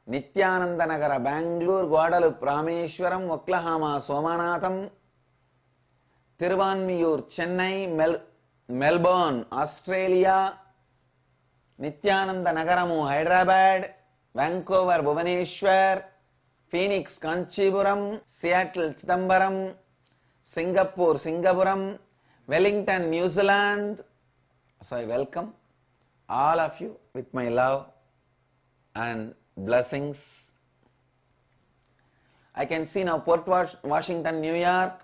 Nithyananda Nagara, Bangalore, Guadalupe, Rameshwaram, Oklahoma, Somanatham, Thiruvanmiyur, Chennai, Melbourne, Australia, Nithyananda Nagaramu, Hyderabad, Vancouver, Bhubaneswar, Phoenix, Kanchipuram, Seattle, Chidambaram, Singapore, Singapuram, Wellington, New Zealand. So I welcome all of you with my love and blessings. I can see now Port Washington, New York,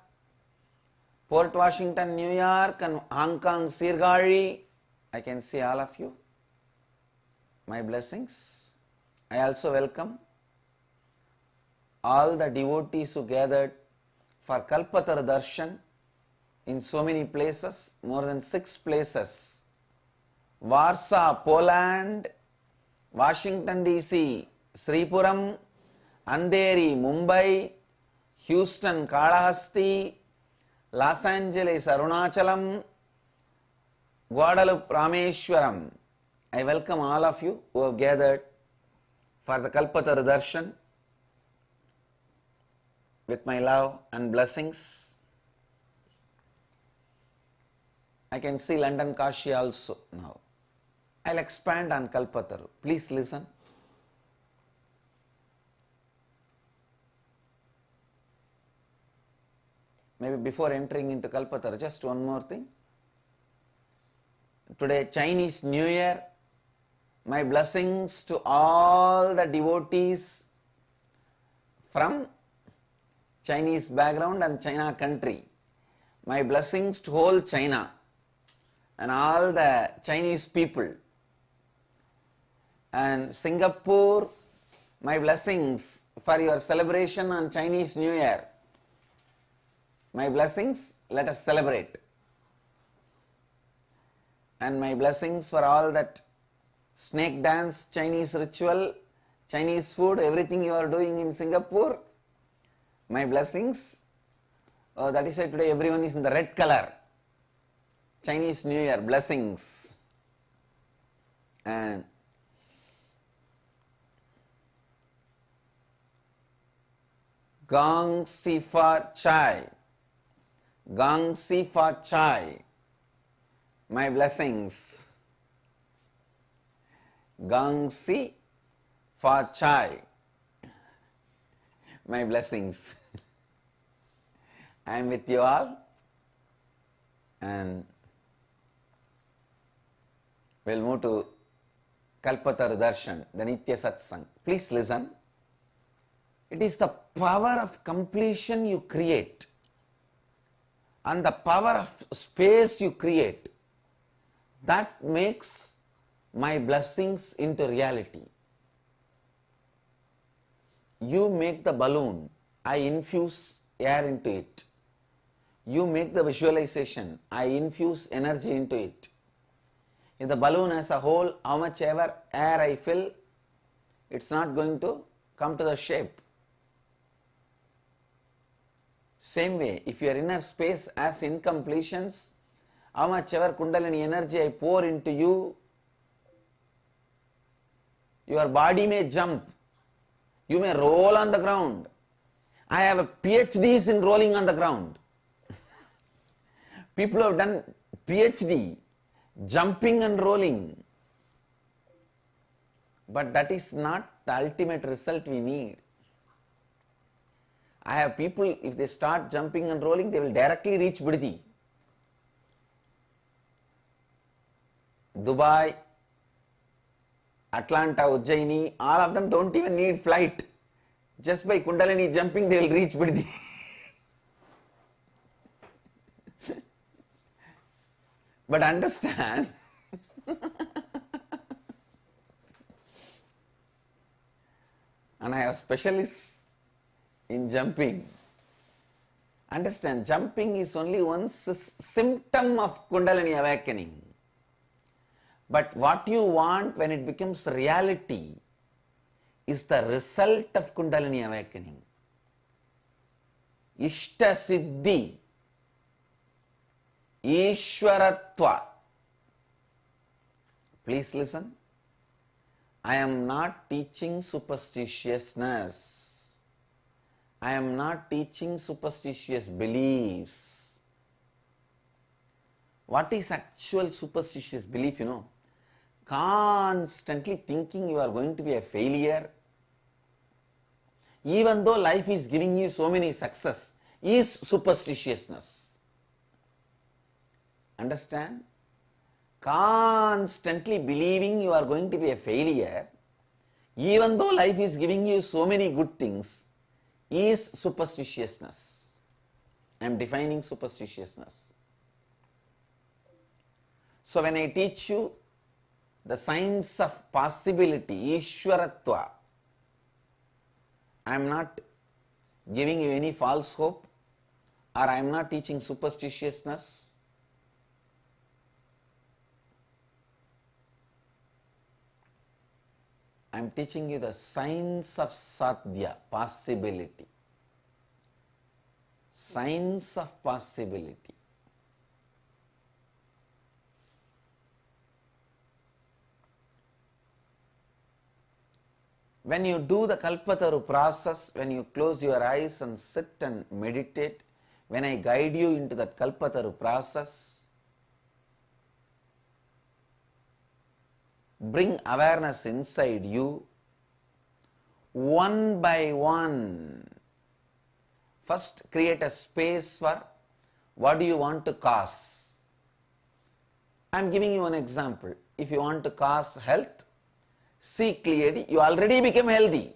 Port Washington, New York and Hong Kong, Sirgari. I can see all of you. My blessings. I also welcome all the devotees who gathered for Kalpataru Darshan in so many places, more than 6 places. Warsaw, Poland, Washington DC, Sripuram, Andheri, Mumbai, Houston, Kalahasti, Los Angeles, Arunachalam, Guadalupe, Rameshwaram. I welcome all of you who have gathered for the Kalpataru Darshan with my love and blessings. I can see London, Kashi also now. I'll expand on Kalpataru. Please listen. Maybe before entering into Kalpataru, just one more thing. Today, Chinese New Year. My blessings to all the devotees from Chinese background and China country. My blessings to whole China and all the Chinese people. And Singapore, my blessings for your celebration on Chinese New Year. My blessings, let us celebrate. And my blessings for all that snake dance, Chinese ritual, Chinese food, everything you are doing in Singapore. My blessings. Oh, that is why today everyone is in the red color. Chinese New Year, blessings. And Gong Sifa Chai. Gong Sifa Chai. My blessings. Gangsi for chai. My blessings. I am with you all and we'll move to Kalpataru Darshan, the Nitya Satsang. Please listen. It is the power of completion you create and the power of space you create that makes my blessings into reality. You make the balloon, I infuse air into it. You make the visualization, I infuse energy into it. If the balloon has a hole, how much ever air I fill, it's not going to come to the shape. Same way, if your inner space has incompletions, how much ever Kundalini energy I pour into you, your body may jump, you may roll on the ground. I have a PhDs in rolling on the ground. People have done PhD, jumping and rolling. But that is not the ultimate result we need. I have people, if they start jumping and rolling, they will directly reach Biddi. Dubai, Atlanta, Ujjaini, all of them don't even need flight. Just by Kundalini jumping, they will reach Biddi. But understand, and I have specialists in jumping. Understand, jumping is only one symptom of Kundalini awakening. But what you want when it becomes reality is the result of Kundalini awakening. Ishta Siddhi, Ishwaratva. Please listen. I am not teaching superstitiousness. I am not teaching superstitious beliefs. What is actual superstitious belief, you know? Constantly thinking you are going to be a failure, even though life is giving you so many success, is superstitiousness. Understand? Constantly believing you are going to be a failure, even though life is giving you so many good things, is superstitiousness. I am defining superstitiousness. So when I teach you the science of possibility, Ishwaratva, I am not giving you any false hope, or I am not teaching superstitiousness. I am teaching you the science of sadhya, possibility. Science of possibility. When you do the Kalpataru process, when you close your eyes and sit and meditate, when I guide you into that Kalpataru process, bring awareness inside you, one by one. First, create a space for what do you want to cause. I am giving you an example. If you want to cause health, see clearly, you already became healthy.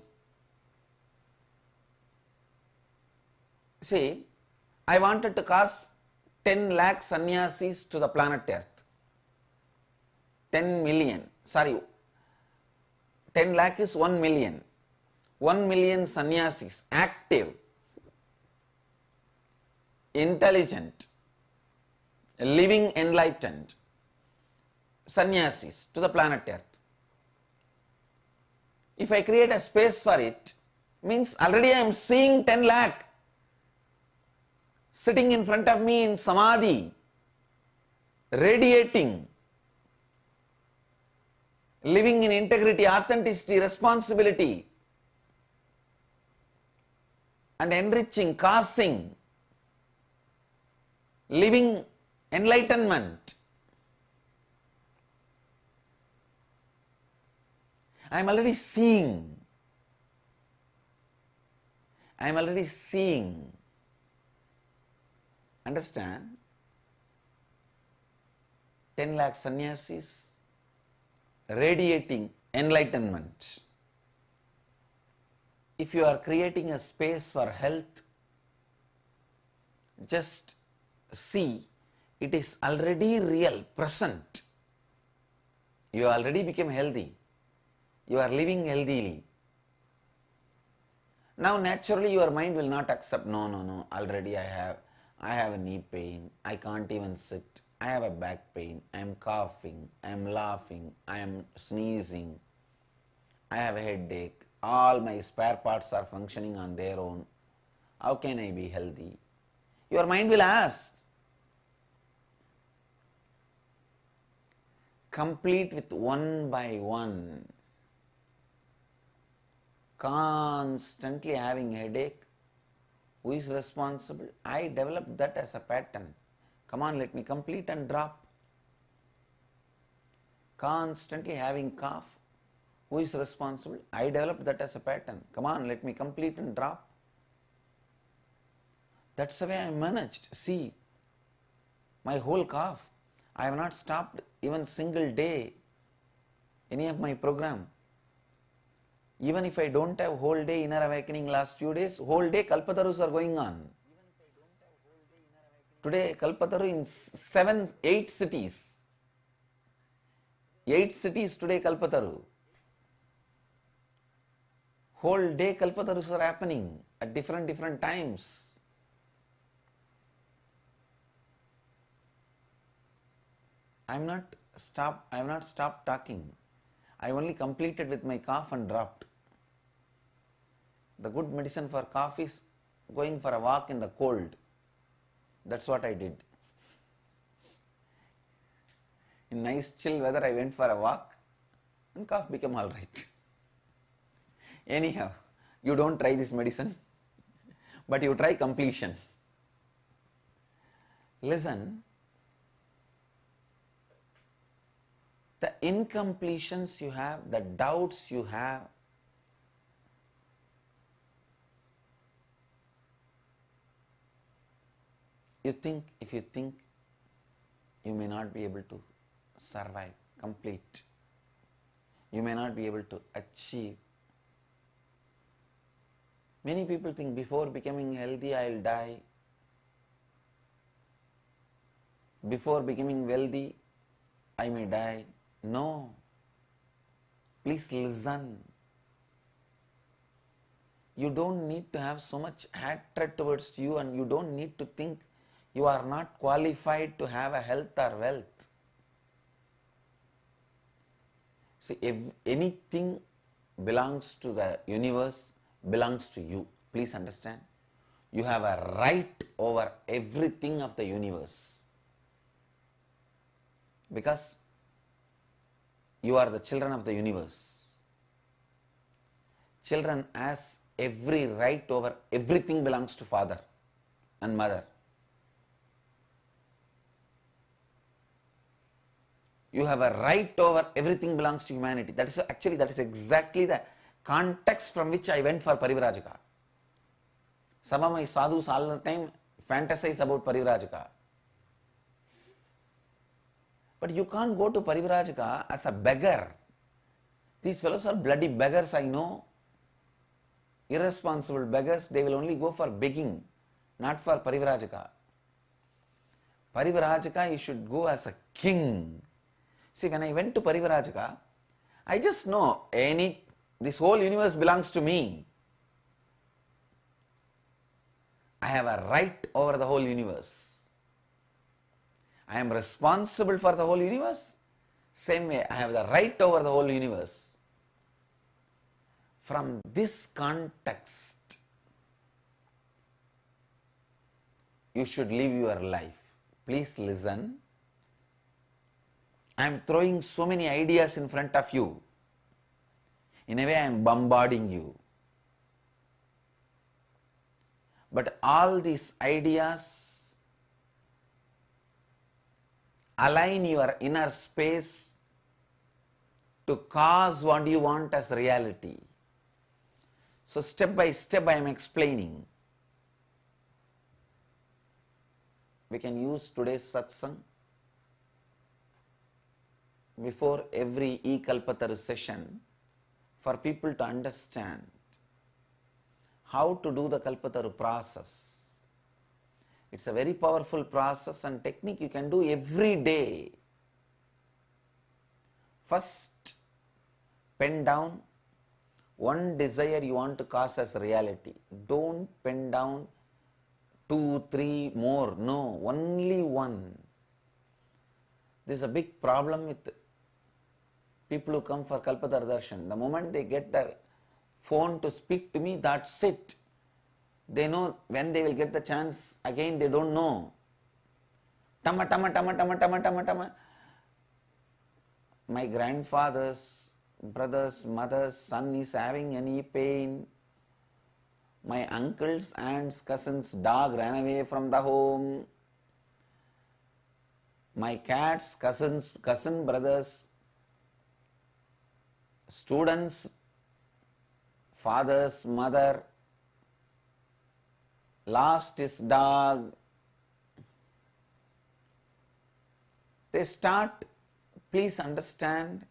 See, I wanted to cause 10 lakh sannyasis to the planet Earth. 10 million. Sorry, 10 lakh is 1 million. 1 million sannyasis, active, intelligent, living enlightened sannyasis to the planet Earth. If I create a space for it, means already I am seeing 10 lakh sitting in front of me in samadhi, radiating, living in integrity, authenticity, responsibility, and enriching, causing, living enlightenment. I am already seeing. I am already seeing. Understand? 10 lakh sannyasis radiating enlightenment. If you are creating a space for health, just see it is already real, present. You already became healthy. You are living healthily. Now naturally your mind will not accept, no, already I have a knee pain, I can't even sit, I have a back pain, I am coughing, I am laughing, I am sneezing, I have a headache, all my spare parts are functioning on their own. How can I be healthy? Your mind will ask. Complete with one by one. Constantly having headache. Who is responsible? I developed that as a pattern. Come on, let me complete and drop. Constantly having cough. Who is responsible? I developed that as a pattern. Come on, let me complete and drop. That's the way I managed. See, my whole cough. I have not stopped even single day any of my program. Even if I don't have whole day inner awakening last few days, whole day Kalpatarus are going on. Today Kalpataru in 8 cities. 8 cities today Kalpataru. Whole day Kalpatarus are happening at different times. I have not stopped talking. I only completed with my cough and dropped. The good medicine for cough is going for a walk in the cold. That's what I did. In nice chill weather I went for a walk and cough become all right. Anyhow, you don't try this medicine, but you try completion. Listen, the incompletions you have, the doubts you have, if you think you may not be able to survive, complete, you may not be able to achieve. Many people think before becoming healthy I will die. Before becoming wealthy I may die. No. Please listen. You don't need to have so much hatred towards you, and you don't need to think you are not qualified to have a health or wealth. See, if anything belongs to the universe, belongs to you. Please understand. You have a right over everything of the universe. Because you are the children of the universe. Children has every right over everything belongs to father and mother. You have a right over everything belongs to humanity. That is exactly the context from which I went for Parivrajaka. Some of my sadhus all the time fantasize about Parivrajaka. But you can't go to Parivrajaka as a beggar. These fellows are bloody beggars, I know. Irresponsible beggars, they will only go for begging, not for Parivrajaka. Parivrajaka, you should go as a king. See, when I went to Parivrajaka, I just know this whole universe belongs to me. I have a right over the whole universe. I am responsible for the whole universe. Same way, I have the right over the whole universe. From this context, you should live your life. Please listen. I am throwing so many ideas in front of you. In a way, I am bombarding you. But all these ideas align your inner space to cause what you want as reality. So step by step I am explaining. We can use today's Satsang before every Kalpataru session for people to understand how to do the Kalpataru process. It's a very powerful process and technique you can do every day. First, pen down one desire you want to cause as reality. Don't pen down 2, 3 more. No, only one. This is a big problem with people who come for Kalpataru Darshan. The moment they get the phone to speak to me, that's it. They know when they will get the chance again, they don't know. Tama, tama, tama, tama, tama, tama, tama. My grandfather's brother's mother's son is having any pain. My uncle's aunt's cousin's dog ran away from the home. My cat's cousin brother's student's father's mother lost his dog. They start, please understand,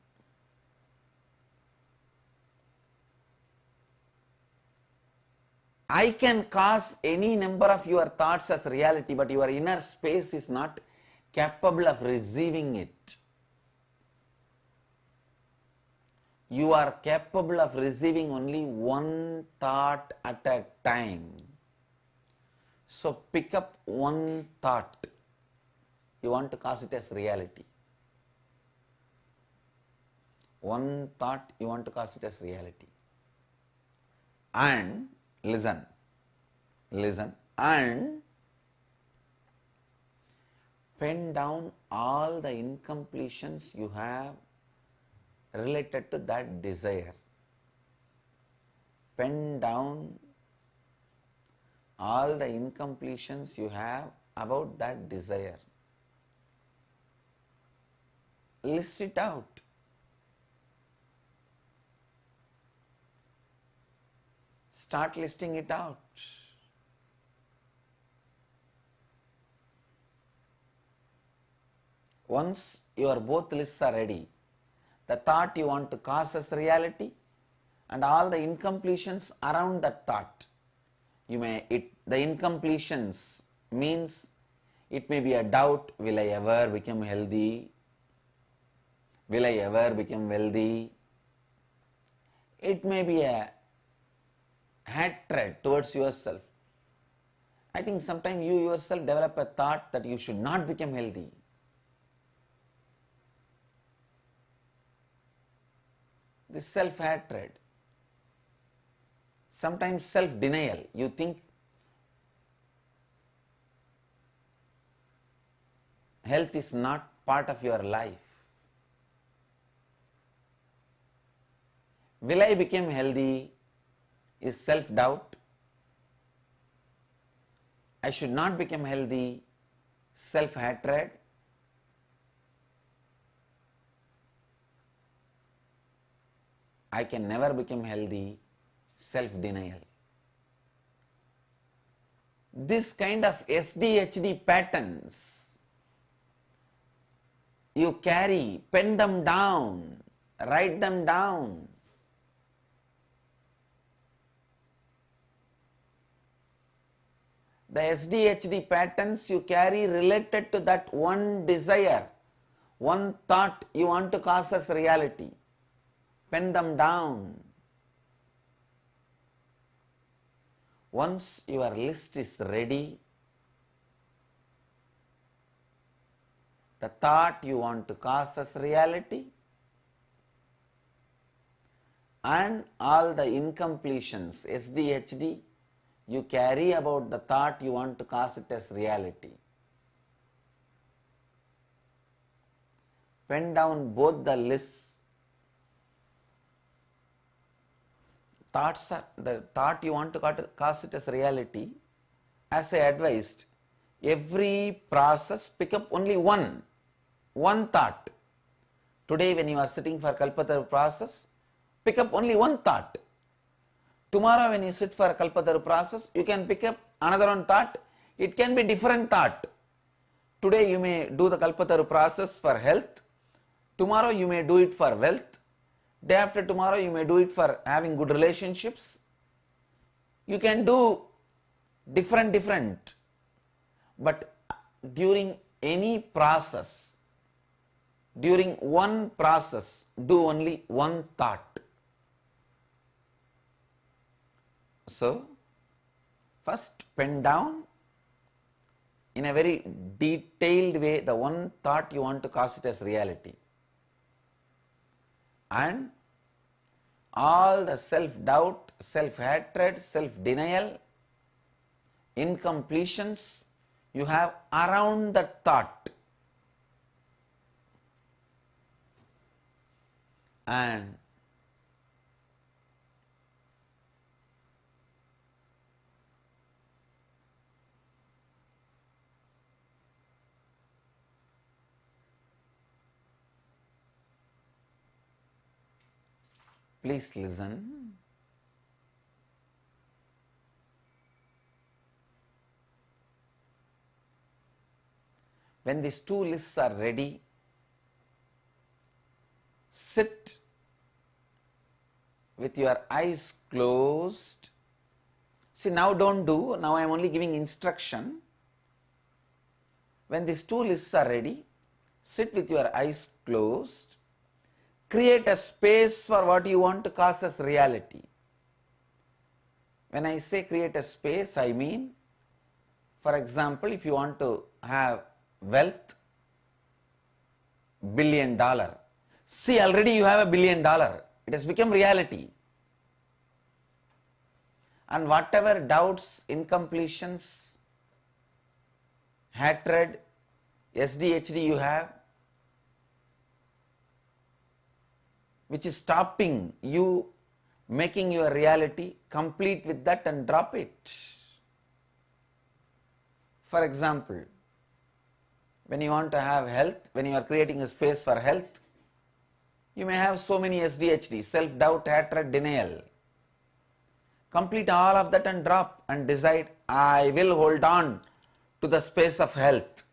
I can cause any number of your thoughts as reality, but your inner space is not capable of receiving it. You are capable of receiving only one thought at a time. So pick up one thought. You want to cause it as reality. One thought you want to cause it as reality. And listen, and pen down all the incompletions you have related to that desire. Pen down all the incompletions you have about that desire. List it out. Start listing it out. Once your both lists are ready, the thought you want to cause as reality and all the incompletions around that thought. The incompletions means it may be a doubt, will I ever become healthy? Will I ever become wealthy? It may be a hatred towards yourself. I think sometimes you yourself develop a thought that you should not become healthy. This self-hatred. Sometimes self-denial. You think health is not part of your life. Will I become healthy is self-doubt. I should not become healthy, self-hatred. I can never become healthy, self-denial. This kind of SDHD patterns you carry, pen them down, write them down. The SDHD patterns you carry related to that one desire, one thought you want to cause as reality. Pen them down. Once your list is ready, the thought you want to cause as reality and all the incompletions, SDHD, you carry about the thought you want to cause it as reality. Pen down both the lists. The thought you want to cause it as reality. As I advised, every process pick up only one thought. Today when you are sitting for Kalpataru process, pick up only one thought. Tomorrow when you sit for a Kalpataru process, you can pick up another one thought. It can be different thought. Today you may do the Kalpataru process for health. Tomorrow you may do it for wealth. Day after tomorrow you may do it for having good relationships. You can do different. But during any process, during one process, do only one thought. So, first pen down in a very detailed way the one thought you want to cause it as reality. And all the self-doubt, self-hatred, self-denial, incompletions you have around that thought. And please listen. When these two lists are ready, sit with your eyes closed. See, now don't do, now I am only giving instruction. When these two lists are ready, sit with your eyes closed. Create a space for what you want to cause as reality. When I say create a space, I mean, for example, if you want to have wealth, $1 billion. See, already you have $1 billion. It has become reality. And whatever doubts, incompletions, hatred, SDHD you have, which is stopping you making your reality complete with that and drop it. For example, when you want to have health, when you are creating a space for health, you may have so many SDHD, self-doubt, hatred, denial. Complete all of that and drop and decide, I will hold on to the space of health.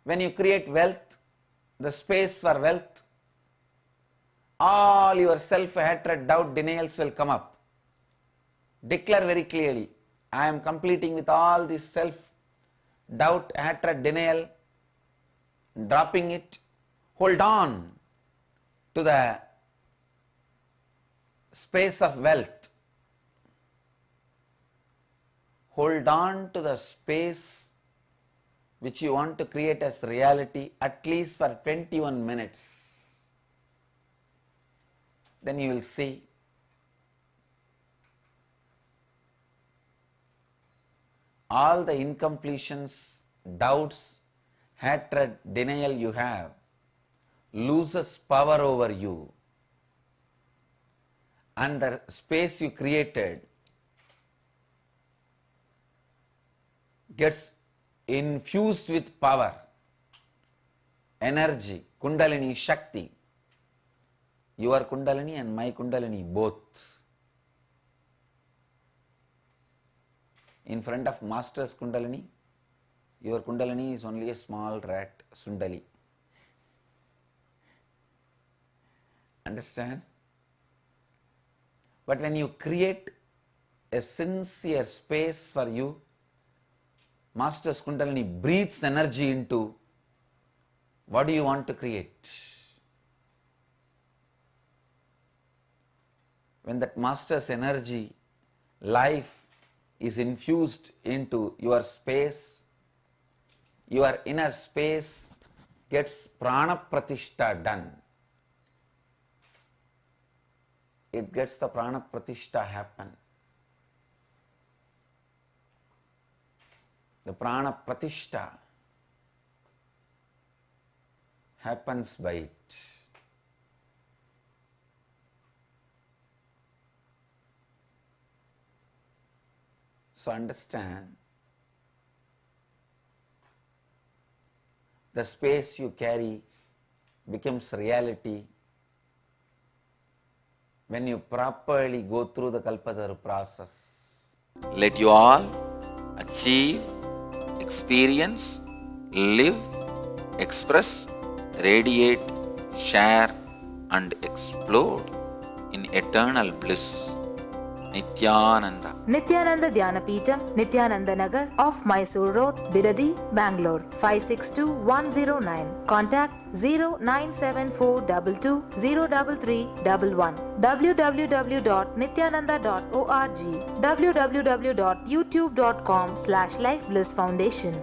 When you create wealth, the space for wealth, all your self-hatred, doubt, denials will come up. Declare very clearly, I am completing with all this self-doubt, hatred, denial, dropping it. Hold on to the space of wealth. Hold on to the space which you want to create as reality at least for 21 minutes. Then you will see all the incompletions, doubts, hatred, denial you have loses power over you, and the space you created gets infused with power, energy, Kundalini, Shakti. Your Kundalini and my Kundalini both. In front of Master's Kundalini, your Kundalini is only a small rat, Sundali. Understand? But when you create a sincere space for you, Master's Kundalini breathes energy into what do you want to create. When that Master's energy, life is infused into your space, your inner space gets prana pratishtha done. It gets the prana pratishtha happen. The prana pratishtha happens by it. So understand, the space you carry becomes reality when you properly go through the Kalpataru process. Let you all achieve, experience, live, express, radiate, share and explode in eternal bliss. Nithyananda. Nithyananda Dhyanapitham, Nithyananda Nagar, off Mysore Road, Bidadi, Bangalore, 562109. Contact 097422033311. www.nithyananda.org. www.youtube.com/Life Bliss Foundation.